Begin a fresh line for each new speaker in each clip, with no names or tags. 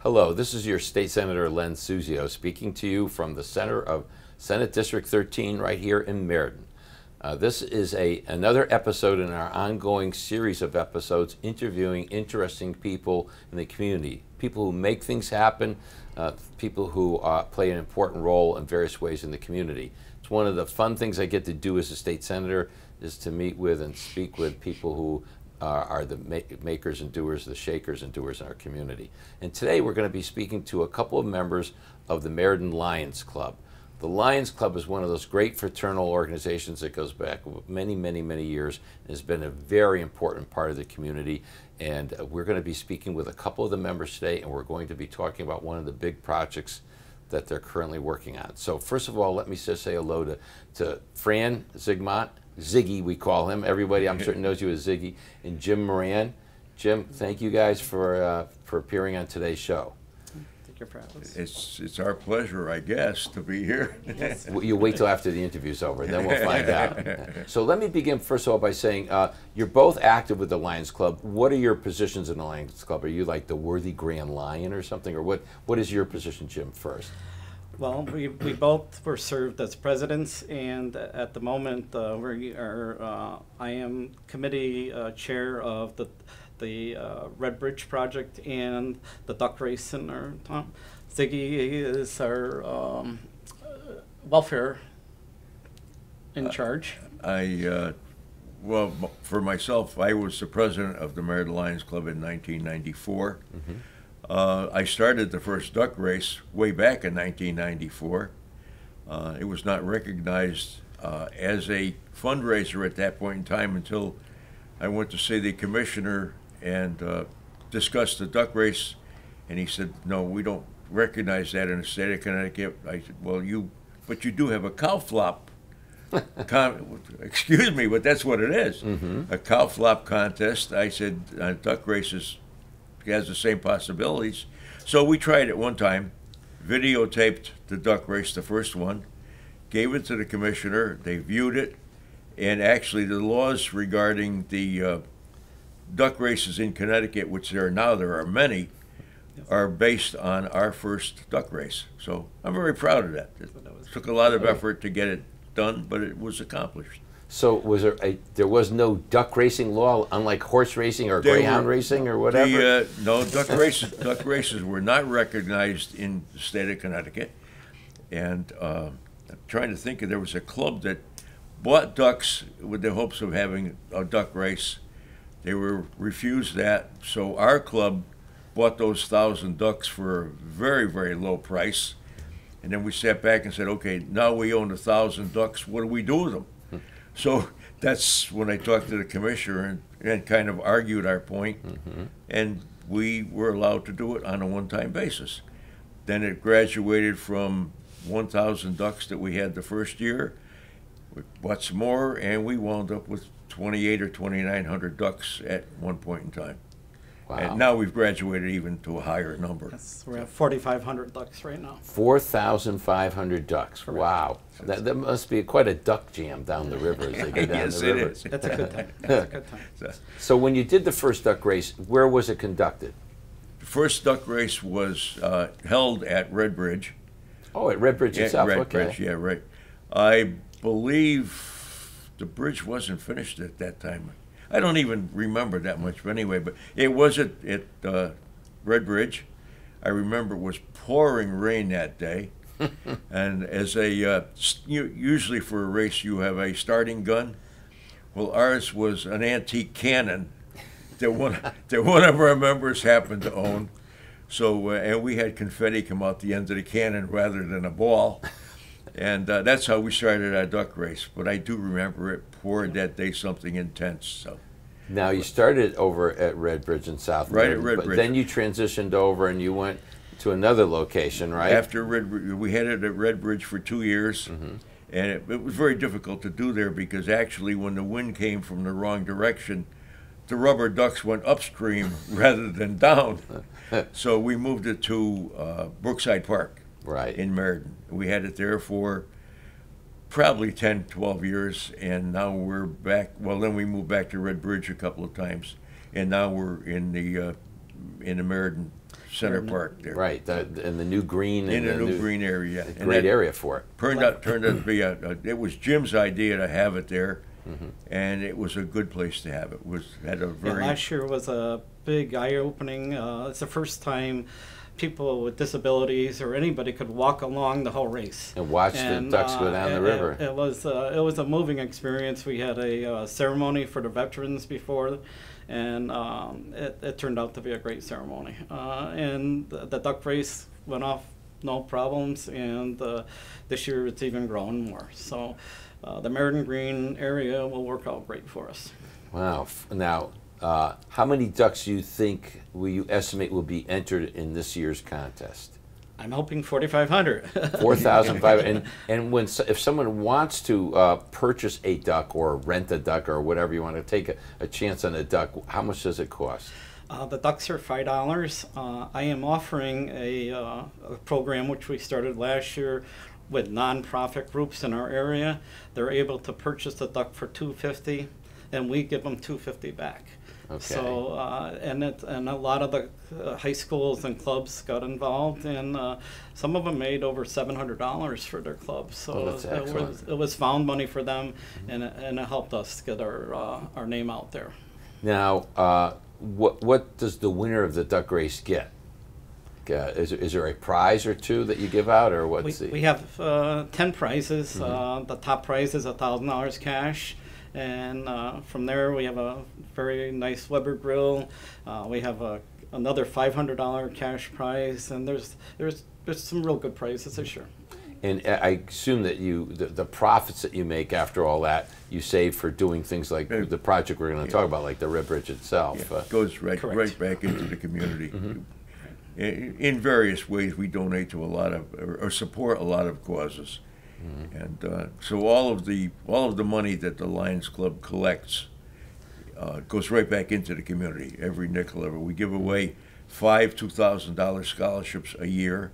Hello, this is your State Senator Len Suzio speaking to you from the center of Senate District 13 right here in Meriden. This is another episode in our ongoing series of episodes interviewing interesting people in the community, people who make things happen, people who play an important role in various ways in the community. It's one of the fun things I get to do as a state senator is to meet with and speak with people who are the makers and doers, the shakers and doers in our community. And today we're going to be speaking to a couple of members of the Meriden Lions Club. The Lions Club is one of those great fraternal organizations that goes back many, many, many years and has been a very important part of the community. And we're going to be speaking with a couple of the members today, and we're going to be talking about one of the big projects that they're currently working on. So first of all, let me just say hello to Fran Zigmont, Ziggy we call him. Everybody I'm certain knows you as Ziggy, and Jim Moran. Jim, thank you guys for appearing on today's show.
It's our pleasure, I guess, to be here.
Yes. You wait till after the interview's over, then we'll find out. So let me begin first of all by saying you're both active with the Lions Club. What are your positions in the Lions Club? Are you like the worthy Grand Lion or something, or what is your position, Jim, first?
Well, we both were served as presidents, and at the moment I am committee chair of the Red Bridge project and the duck race in our town. Ziggy is our welfare in charge.
Well, for myself, I was the president of the Meriden Lions Club in 1994. Mm-hmm. I started the first duck race way back in 1994. It was not recognized as a fundraiser at that point in time until I went to see the commissioner and discussed the duck race, and he said, "No, we don't recognize that in the state of Connecticut." I said, "Well, but you do have a cow flop." Excuse me, but that's what it is. Mm-hmm. A cow flop contest. I said, duck races has the same possibilities. So we tried it one time, videotaped the duck race, the first one, gave it to the commissioner, they viewed it, and actually the laws regarding the duck races in Connecticut, which there are many, are based on our first duck race. So I'm very proud of that. It took a lot of effort to get it done, but it was accomplished.
So there was no duck racing law, unlike horse racing or greyhound racing or whatever?
No, duck races were not recognized in the state of Connecticut. And I'm trying to think, there was a club that bought ducks with the hopes of having a duck race. They were refused that, so our club bought those 1,000 ducks for a very, very low price. And then we sat back and said, okay, now we own 1,000 ducks, what do we do with them? So that's when I talked to the commissioner and kind of argued our point, mm-hmm. and we were allowed to do it on a one-time basis. Then it graduated from 1,000 ducks that we had the first year. We bought some more, and we wound up with 2,800 or 2,900 ducks at one point in time.
Wow.
And now we've graduated even to a higher number.
Yes, we're at 4,500 ducks right now.
4,500 ducks. Correct. Wow. That must be quite a duck jam down the river as they go down
yes,
the river.
It is.
That's a good time. That's a good time.
So when you did the first duck race, where was it conducted?
The first duck race was held at Red Bridge.
Oh, at Red Bridge itself,
Red
okay.
Bridge, yeah, right. I believe the bridge wasn't finished at that time. I don't even remember that much, but anyway, but it was at Red Bridge. I remember it was pouring rain that day. And as usually for a race, you have a starting gun. Well, ours was an antique cannon that one of our members happened to own. So, and we had confetti come out the end of the cannon rather than a ball. And that's how we started our duck race. But I do remember it poured that day, something intense. So.
Now, you started over at Red Bridge in South
Right,
Meriden,
at Red
but
Bridge.
then you transitioned over and you went to another location, right?
After we had it at Red Bridge for 2 years. Mm-hmm. And it was very difficult to do there because actually when the wind came from the wrong direction, the rubber ducks went upstream rather than down. So we moved it to Brookside Park.
Right.
In Meriden. We had it there for probably 10, 12 years, and now we're back. Well, then we moved back to Red Bridge a couple of times, and now we're in the in the Meriden Center Park there.
Right, and the new green.
In
and
the new green area.
A great area for it.
Turned out to be it was Jim's idea to have it there, and it was a good place to have it. Had a very
last year was a big eye-opening. It's the first time people with disabilities or anybody could walk along the whole race
And watch the ducks go down the river.
It was a moving experience. We had a ceremony for the veterans before, and it turned out to be a great ceremony. And the duck race went off no problems, and this year it's even growing more. So the Meriden Green area will work out great for us.
Wow. Now, how many ducks do you think you estimate will be entered in this year's contest?
I'm hoping 4,500.
4,500. And if someone wants to purchase a duck or rent a duck or whatever you want to take a chance on a duck, how much does it cost?
The ducks are $5. I am offering a program which we started last year with nonprofit groups in our area. They're able to purchase the duck for $250, and we give them $250 back.
Okay.
So and a lot of the high schools and clubs got involved, and some of them made over $700 for their clubs. So
that's excellent.
it was found money for them, and it helped us get our name out there.
Now, what does the winner of the duck race get? Is there a prize or two that you give out, or what's
We have 10 prizes. The top prize is $1,000 cash. And from there, we have a very nice Weber grill. We have another $500 cash prize, and there's some real good prizes this year.
And I assume that the profits that you make after all that, you save for doing things like the project we're going to talk about, like the Red Bridge itself.
Yeah, it goes right back into the community. In various ways, we donate to a lot of or support a lot of causes. And so all of the money that the Lions Club collects goes right back into the community. Every nickel ever. We give away 5 $2,000 scholarships a year,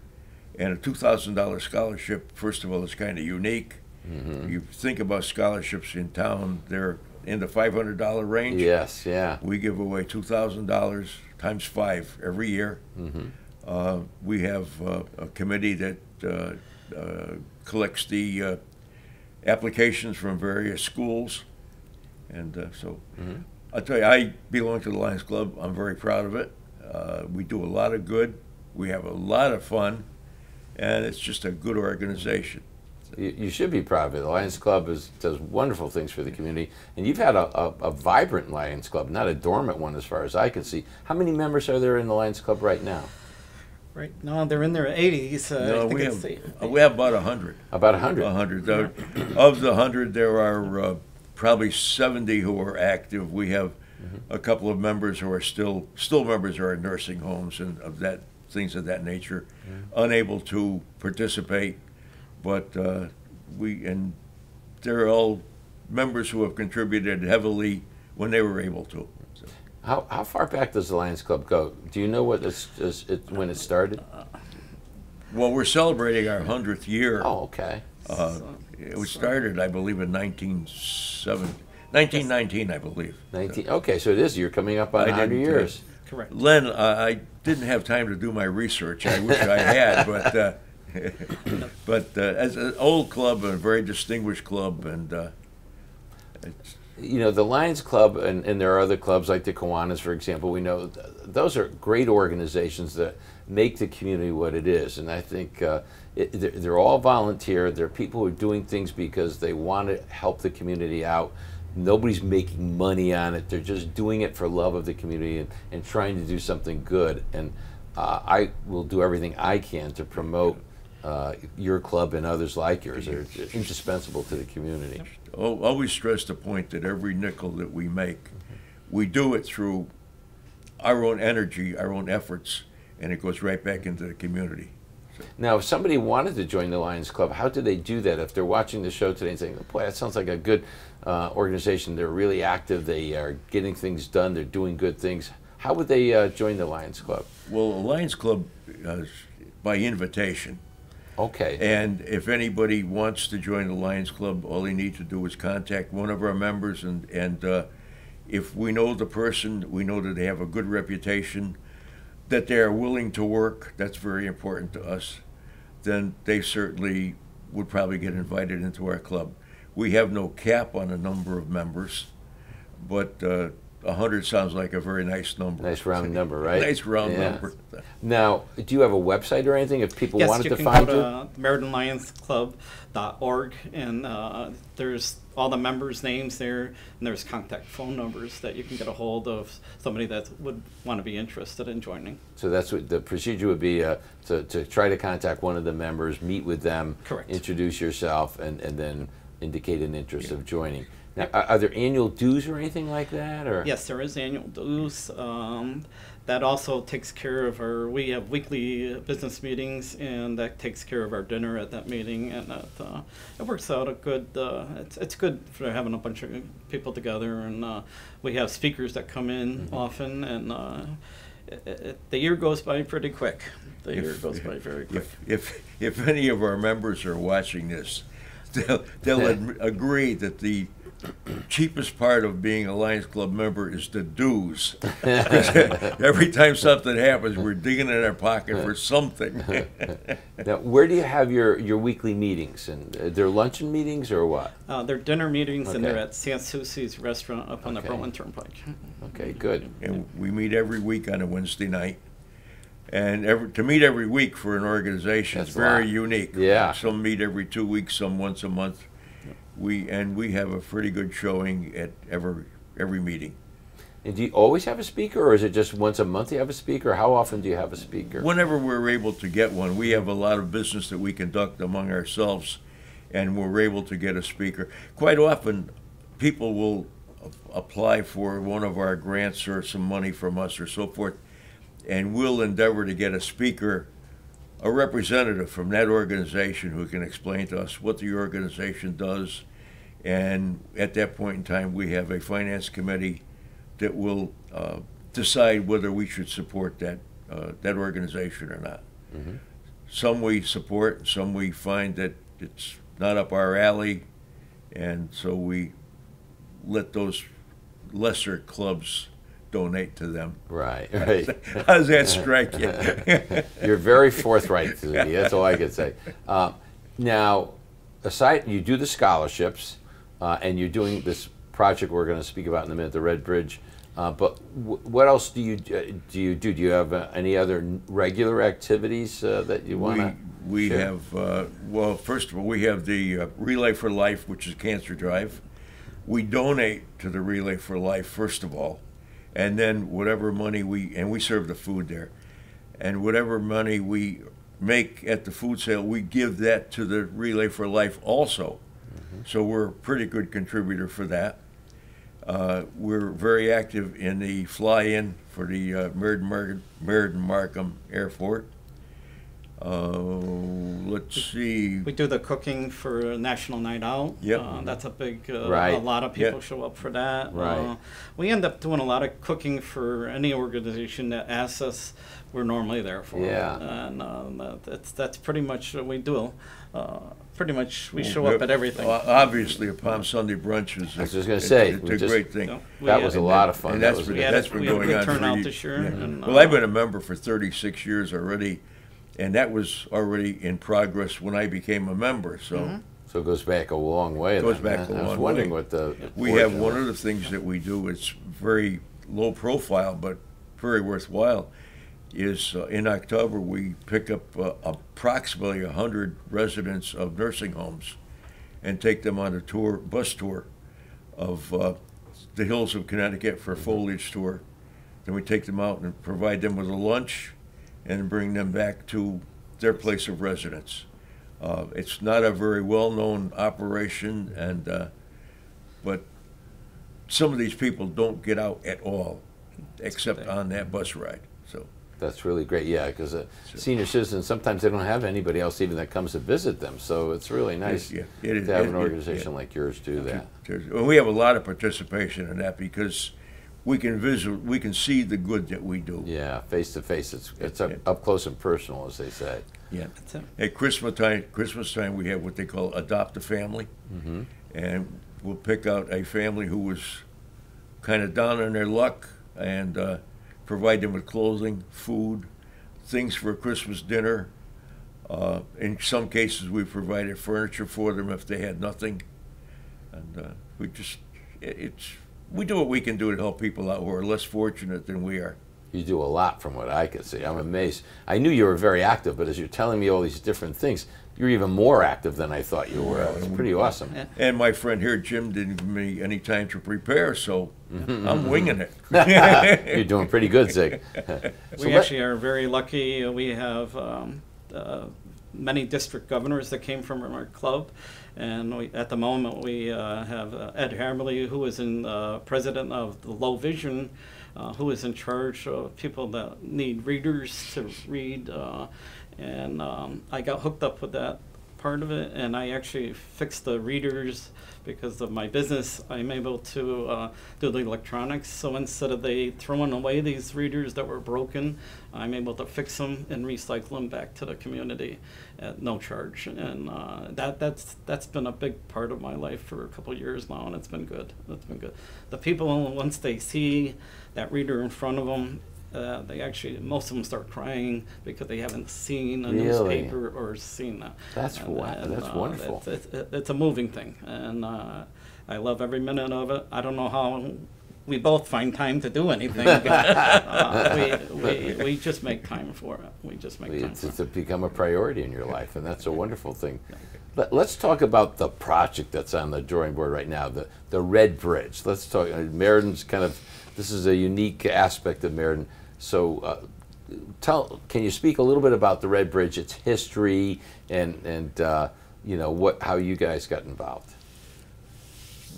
and a $2,000 scholarship, first of all, is kind of unique. You think about scholarships in town; they're in the $500 range.
Yes, yeah.
We give away $2,000 times 5 every year. We have a committee that collects the applications from various schools, and so I'll tell you, I belong to the Lions Club. I'm very proud of it. We do a lot of good. We have a lot of fun, and it's just a good organization.
You should be proud of it. The Lions Club does wonderful things for the community, and you've had a vibrant Lions Club, not a dormant one as far as I can see. How many members are there in the Lions Club right now?
Right now, they're in their 80s.
No, we have about 100.
About 100?
100. Of the 100, there are probably 70 who are active. We have a couple of members who are still members who are in nursing homes and things of that nature, unable to participate. But they're all members who have contributed heavily when they were able to. So.
How far back does the Lions Club go? Do you know when it started?
Well, we're celebrating our 100th year.
Oh, okay.
It was started, I believe, in 1919, I believe.
19. Okay, so it is. You're coming up on 100 years.
Correct.
Len, I didn't have time to do my research. I wish I had, but as an old club, a very distinguished club, and it's.
You know, the Lions Club, and there are other clubs like the Kiwanis, for example, we know those are great organizations that make the community what it is. And I think they're all volunteer. They're people who are doing things because they want to help the community out. Nobody's making money on it. They're just doing it for love of the community and trying to do something good. And I will do everything I can to promote your club and others like yours. They're indispensable to the community.
Always stress the point that every nickel that we make, we do it through our own energy, our own efforts, and it goes right back into the community. So.
Now, if somebody wanted to join the Lions Club, how do they do that? If they're watching the show today and saying, boy, that sounds like a good organization, they're really active, they are getting things done, they're doing good things, how would they join the Lions Club?
Well, the Lions Club, by invitation.
Okay.
And if anybody wants to join the Lions Club, all they need to do is contact one of our members, and if we know the person, we know that they have a good reputation, that they are willing to work. That's very important to us. Then they certainly would probably get invited into our club. We have no cap on the number of members, but 100 sounds like a very nice number.
Nice round number, right?
Nice round number.
Now, do you have a website or anything if people
Yes,
wanted
you
to
can
find
go
you?
to meridenlionsclub.org, and there's all the members' names there, and there's contact phone numbers that you can get a hold of somebody that would want to be interested in joining.
So that's what the procedure would be, to try to contact one of the members, meet with them,
Correct.
introduce yourself, and then indicate an interest of joining. Now, are there annual dues or anything like that? Or?
Yes, there is annual dues. That also takes care of we have weekly business meetings, and that takes care of our dinner at that meeting, and that it works out a good, it's good for having a bunch of people together, and we have speakers that come in often, and the year goes by pretty quick. The year goes by very quick.
If any of our members are watching this, they'll agree that the cheapest part of being a Lions Club member is the dues. Every time something happens, we're digging in our pocket for something.
Now, where do you have your weekly meetings? And they're luncheon meetings or what?
They're dinner meetings, and they're
Okay.
at Len Suzio's restaurant up on the
Okay.
Berlin Turnpike.
Okay, good.
And we meet every week on a Wednesday night. And to meet every week for an organization is
That's a lot.
very unique.
Yeah.
Some meet every 2 weeks, some once a month. We have a pretty good showing at every meeting.
And do you always have a speaker, or is it just once a month you have a speaker? How often do you have a speaker?
Whenever we're able to get one, we have a lot of business that we conduct among ourselves, and we're able to get a speaker. Quite often, people will apply for one of our grants or some money from us or so forth, and we'll endeavor to get a speaker, a representative from that organization who can explain to us what the organization does. And at that point in time, we have a finance committee that will decide whether we should support that organization or not.
Mm-hmm.
Some we support, some we find that it's not up our alley, and so we let those lesser clubs donate to them.
Right, right.
How does that strike you?
You're very forthright, Susie. That's all I can say. Now, aside, you do the scholarships, and you're doing this project we're going to speak about in a minute, the Red Bridge. But what else do you do? Do you have any other regular activities that you want to
We
share?
have, well, first of all, we have the Relay for Life, which is cancer drive. We donate to the Relay for Life, first of all, and then whatever money we serve the food there, and whatever money we make at the food sale, we give that to the Relay for Life also. Mm-hmm. So we're a pretty good contributor for that. We're very active in the fly-in for the Meriden Markham Airport. Let's see.
We do the cooking for National Night Out.
Yep.
That's a big,
Right.
a lot of people
Yep.
show up for that.
Right.
We end up doing a lot of cooking for any organization that asks us. We're normally there for.
Yeah.
And that's pretty much what we do. Pretty much we show up at everything.
Obviously, a Palm Sunday brunch is
I was just gonna say,
it's
we
a
just-
great thing.
So we
That
had-
was a lot of fun.
And
That
that's
was
been,
we had
that's
a-
been
we had a
going
good
on for
turnout
years.
this year,
Yeah.
and,
Well, I've been a member for 36 years already, and that was already in progress when I became a member. So
So it goes back a long way.
Goes
then,
back
huh?
a
I was
long
wondering
way.
what the.
we have
portion
one
was.
of the things that we do. It's very low profile, but very worthwhile. Is in October we pick up approximately 100 residents of nursing homes and take them on a bus tour of the hills of Connecticut for a foliage tour. Then we take them out and provide them with a lunch and bring them back to their place of residence. It's not a very well-known operation, but some of these people don't get out at all, except on that bus ride. So
That's really great, yeah, because senior citizens, sometimes they don't have anybody else even that comes to visit them, so it's really nice
yeah, it is-
to have an
it-
organization
yeah.
like yours do that.
and we have a lot of participation in that because we can see the good that we do.
Yeah, face to face, it's
Yeah.
up close and personal, as they say.
Yeah.
That's it.
At Christmas time, we have what they call Adopt a Family, and we'll pick out a family who was kind of down on their luck and provide them with clothing, food, things for a Christmas dinner. In some cases, we provided furniture for them if they had nothing. And we do what we can do to help people out who are less fortunate than we are.
You do a lot from what I can see. I'm amazed. I knew you were very active, but as you're telling me all these different things, you're even more active than I thought you were. It's pretty awesome.
And my friend here, Jim, didn't give me any time to prepare, so I'm winging it.
You're doing pretty good, Zig.
We actually are very lucky. We have many district governors that came from our club. And at the moment, we have Ed Hammerly, who is president of the Low Vision, who is in charge of people that need readers to read. And I got hooked up with that part of it, and I actually fixed the readers because of my business. I'm able to do the electronics. So instead of they throwing away these readers that were broken, I'm able to fix them and recycle them back to the community at no charge. And that's been a big part of my life for a couple of years now, and it's been good. It's been good. The people, once they see that reader in front of them, they actually, most of them start crying because they haven't seen a newspaper or seen that.
That's wonderful.
It's a moving thing, and I love every minute of it. I don't know how we both find time to do anything. But, we just make time for it. We just make time for it.
It's become a priority in your life, and that's a wonderful thing. Let's talk about the project that's on the drawing board right now, the Red Bridge. Let's talk. Meriden's this is a unique aspect of Meriden. So can you speak a little bit about the Red Bridge, its history, and how you guys got involved?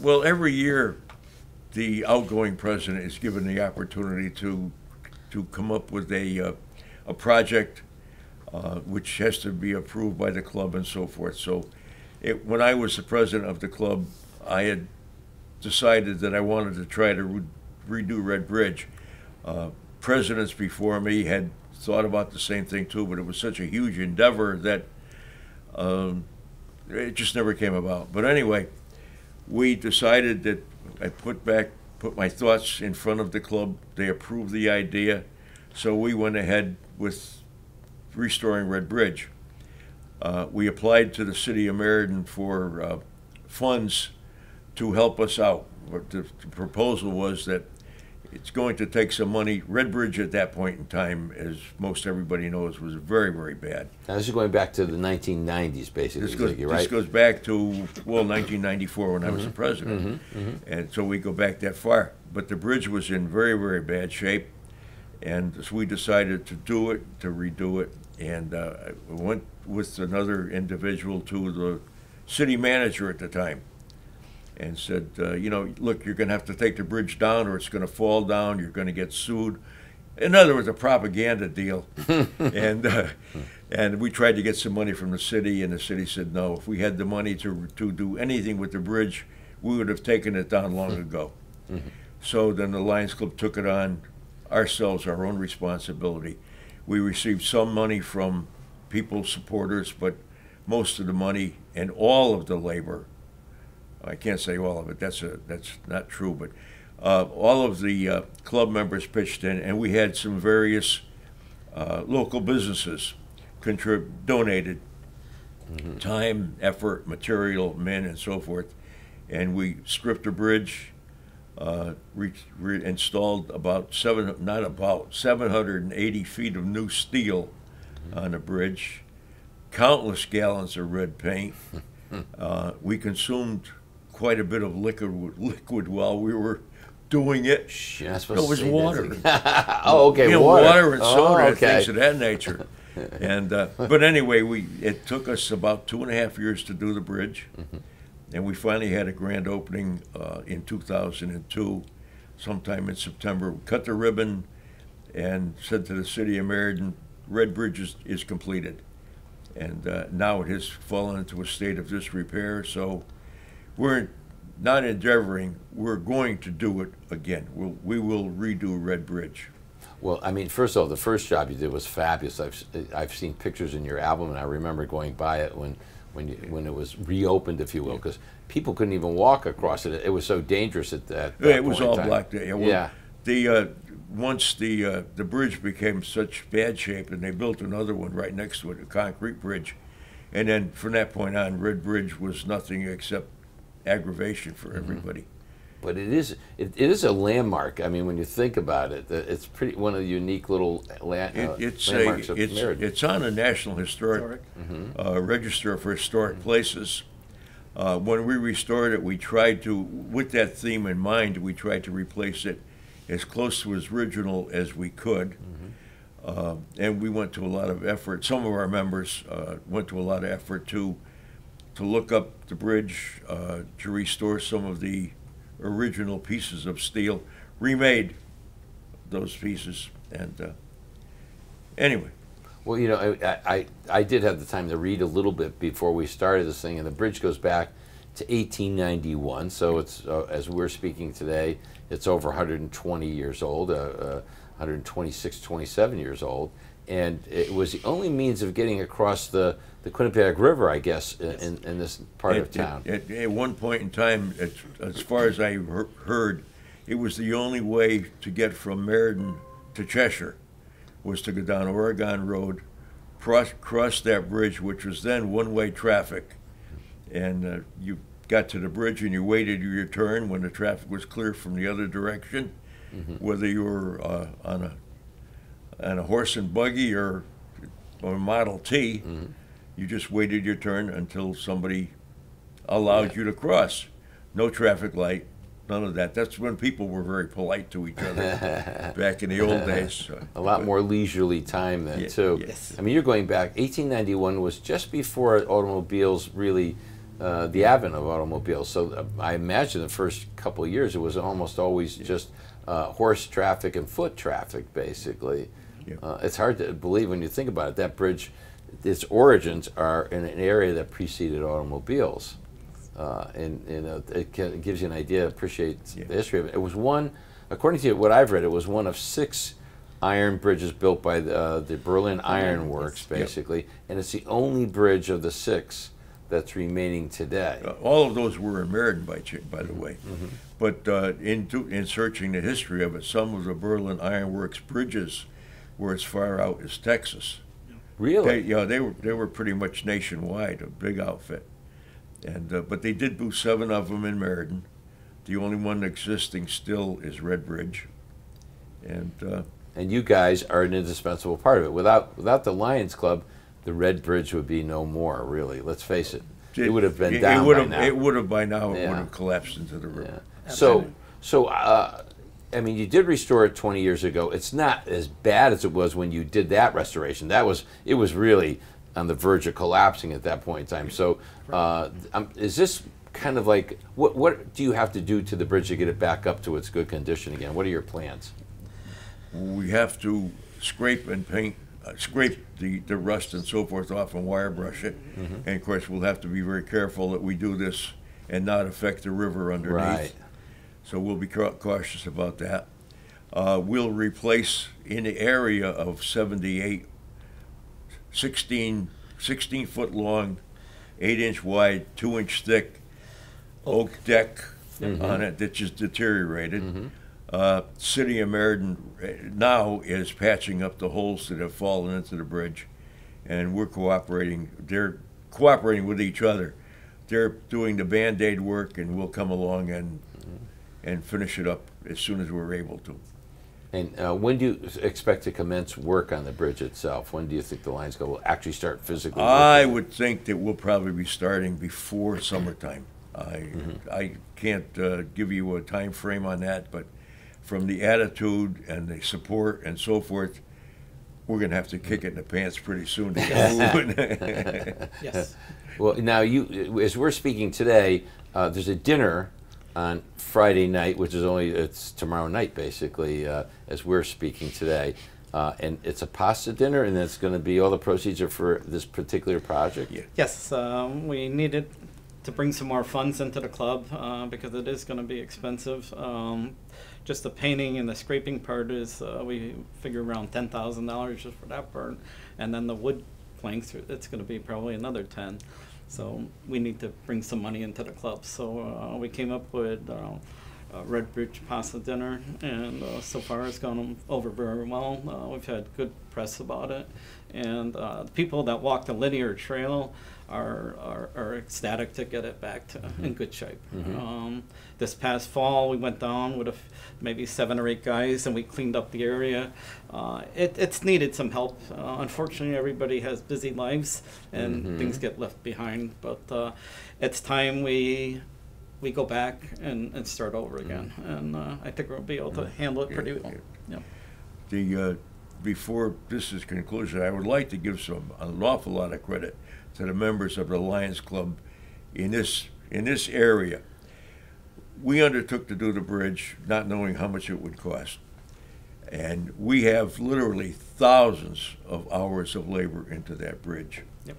Well, every year the outgoing president is given the opportunity to come up with a project which has to be approved by the club and so forth. So when I was the president of the club, I had decided that I wanted to try to redo Red Bridge. Presidents before me had thought about the same thing too, but it was such a huge endeavor that it just never came about. But anyway, we decided that I put my thoughts in front of the club. They approved the idea, so we went ahead with restoring Red Bridge. We applied to the city of Meriden for funds to help us out. But the proposal was that it's going to take some money. Red Bridge at that point in time, as most everybody knows, was very, very bad.
Now this is going back to the 1990s, basically, right?
This goes back to, 1994 when I was the president. And so we go back that far. But the bridge was in very, very bad shape. And so we decided to redo it. And we went with another individual to the city manager at the time and said, look, you're going to have to take the bridge down or it's going to fall down. You're going to get sued. In other words, a propaganda deal. And we tried to get some money from the city, and the city said no. If we had the money to do anything with the bridge, we would have taken it down long ago. So then the Lions Club took it on ourselves, our own responsibility. We received some money from people's supporters, but most of the money and all of the labor, I can't say all of it, that's not true, but all of the club members pitched in, and we had some various local businesses donated time, effort, material, men, and so forth, and we stripped the bridge, installed about 780 feet of new steel on the bridge, countless gallons of red paint. We consumed quite a bit of liquid while we were doing it. It was water.
Oh, okay,
water and soda, and things of that nature. And but anyway, it took us about 2.5 years to do the bridge, and we finally had a grand opening in 2002, sometime in September. We cut the ribbon and said to the city of Meriden, Red Bridge is completed. And now it has fallen into a state of disrepair, so we're not endeavoring, we're going to do it again. We will redo Red Bridge.
Well, I mean, first of all, the first job you did was fabulous. I've seen pictures in your album, and I remember going by it when it was reopened, if you will, because people couldn't even walk across it. It was so dangerous at that
It was
point
all
in time.
blocked.
Yeah.
once the bridge became such bad shape, and they built another one right next to it, a concrete bridge, and then from that point on, Red Bridge was nothing except aggravation for everybody.
But it is a landmark. I mean, when you think about it, it's pretty one of the unique little landmarks of Meriden.
It's on the National Historic Register for Historic Places. When we restored it, we tried to, with that theme in mind, we tried to replace it as close to its original as we could. And we went to a lot of effort. Some of our members went to a lot of effort to look up the bridge, to restore some of the original pieces of steel, remade those pieces, and anyway.
Well, you know, I did have the time to read a little bit before we started this thing, and the bridge goes back to 1891, so it's, as we're speaking today, it's over 120 years old, 126, 27 years old, and it was the only means of getting across the Quinnipiac River, I guess, in this part of town.
At one point in time, as far as I heard, it was the only way to get from Meriden to Cheshire, was to go down Oregon Road, cross that bridge, which was then one-way traffic, and you got to the bridge and you waited your turn when the traffic was clear from the other direction, whether you were on a horse and buggy or a Model T. You just waited your turn until somebody allowed you to cross. No traffic light, none of that. That's when people were very polite to each other back in the old days.
A lot more leisurely time then, too.
Yes.
I mean, you're going back, 1891 was just before automobiles really, the advent of automobiles. So I imagine the first couple of years it was almost always just horse traffic and foot traffic, basically. It's hard to believe when you think about it. That bridge, its origins are in an area that preceded automobiles. And it gives you an idea, appreciate the history of it. It was one, according to what I've read, it was one of 6 iron bridges built by the Berlin Iron Works, basically, and it's the only bridge of the 6 that's remaining today.
All of those were in Meriden, by the way. But in searching the history of it, some of the Berlin Iron Works bridges were as far out as Texas.
Really?
They were pretty much nationwide, a big outfit. And but they did do 7 of them in Meriden. The only one existing still is Red Bridge. And
you guys are an indispensable part of it. Without the Lions Club, the Red Bridge would be no more, really. Let's face it. It would have been down by now.
It would have by now. It would have collapsed into the river.
So I mean, you did restore it 20 years ago. It's not as bad as it was when you did that restoration. It was really on the verge of collapsing at that point in time. So is this kind of like, what do you have to do to the bridge to get it back up to its good condition again? What are your plans?
We have to scrape and paint, scrape the rust and so forth off and wire brush it. And of course, we'll have to be very careful that we do this and not affect the river underneath.
Right.
So we'll be cautious about that. We'll replace in the area of 78, 16 foot long, 8-inch wide, 2-inch thick oak deck on it that just deteriorated. City of Meriden now is patching up the holes that have fallen into the bridge, and we're cooperating. They're cooperating with each other. They're doing the Band-Aid work, and we'll come along and finish it up as soon as we're able to.
And when do you expect to commence work on the bridge itself? When do you think the Lions Club will actually start physically working?
I would think that we'll probably be starting before summertime. I can't give you a time frame on that, but from the attitude and the support and so forth, we're going to have to kick it in the pants pretty soon to get moving.
Yes.
Well, now as we're speaking today, there's a dinner on Friday night, which is it's tomorrow night basically, as we're speaking today, and it's a pasta dinner, and it's going to be all the proceeds are for this particular project.
Yes, we needed to bring some more funds into the club because it is going to be expensive. Just the painting and the scraping part is we figure around $10,000 just for that part, and then the wood planks, it's going to be probably another 10. So we need to bring some money into the club. So we came up with Red Bridge pasta dinner, and so far it's gone over very well. We've had good press about it, and the people that walk the linear trail are ecstatic to get it back to in good shape. This past fall, we went down with maybe 7 or 8 guys, and we cleaned up the area. It's needed some help. Unfortunately, everybody has busy lives, and things get left behind. But it's time we go back and start over again. And I think we'll be able to handle it pretty well. Yeah.
Before this is conclusion, I would like to give an awful lot of credit to the members of the Lions Club in this area. We undertook to do the bridge not knowing how much it would cost. And we have literally thousands of hours of labor into that bridge.
Yep.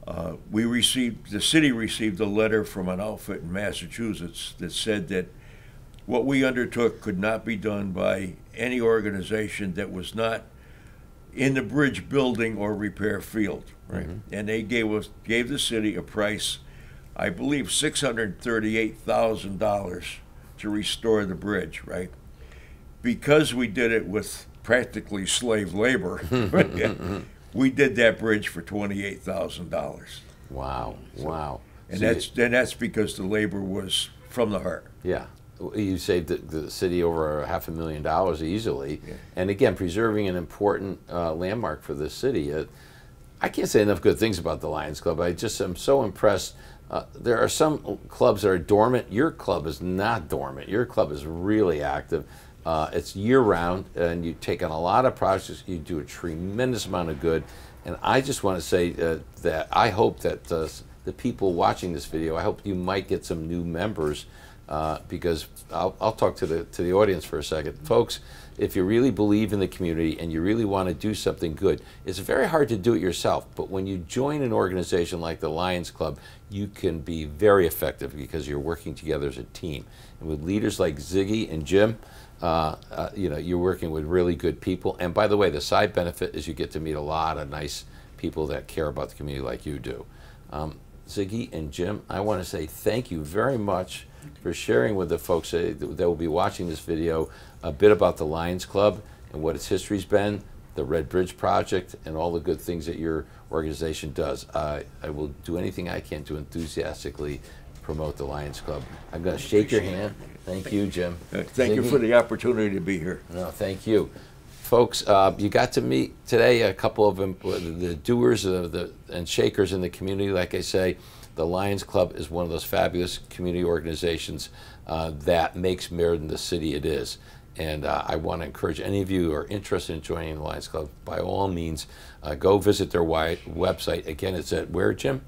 The city received a letter from an outfit in Massachusetts that said that what we undertook could not be done by any organization that was not in the bridge building or repair field, right? And they gave the city a price, I believe $638,000 to restore the bridge, right? Because we did it with practically slave labor, we did that bridge for $28,000.
Wow, wow.
And
So
that's because the labor was from the heart.
yeah. You saved the city over $500,000 easily. Yeah. And again, preserving an important landmark for the city. I can't say enough good things about the Lions Club. I just am so impressed. There are some clubs that are dormant. Your club is not dormant. Your club is really active. It's year-round, and you take on a lot of projects. You do a tremendous amount of good. And I just want to say that I hope that the people watching this video, I hope you might get some new members. Because I'll talk to the audience for a second. Folks, if you really believe in the community and you really want to do something good, it's very hard to do it yourself. But when you join an organization like the Lions Club, you can be very effective because you're working together as a team. And with leaders like Ziggy and Jim, you're working with really good people. And by the way, the side benefit is you get to meet a lot of nice people that care about the community like you do. Ziggy and Jim, I want to say thank you very much for sharing with the folks that will be watching this video a bit about the Lions Club and what its history's been, the Red Bridge Project, and all the good things that your organization does. I will do anything I can to enthusiastically promote the Lions Club. I'm going to shake your hand. Thank you, Jim.
Thank you for the opportunity to be here.
No, thank you. Folks, you got to meet today a couple of them, the doers and shakers in the community. Like I say, the Lions Club is one of those fabulous community organizations that makes Meriden the city it is. And I want to encourage any of you who are interested in joining the Lions Club, by all means, go visit their website. Again, it's at where, Jim?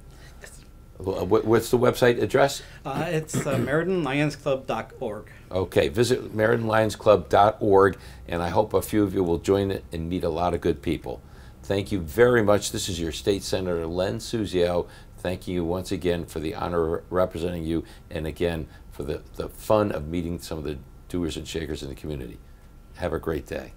What's the website address?
It's meridenlionsclub.org.
Okay, visit meridenlionsclub.org, and I hope a few of you will join it and meet a lot of good people. Thank you very much. This is your State Senator Len Suzio. Thank you once again for the honor of representing you, and again for the fun of meeting some of the doers and shakers in the community. Have a great day.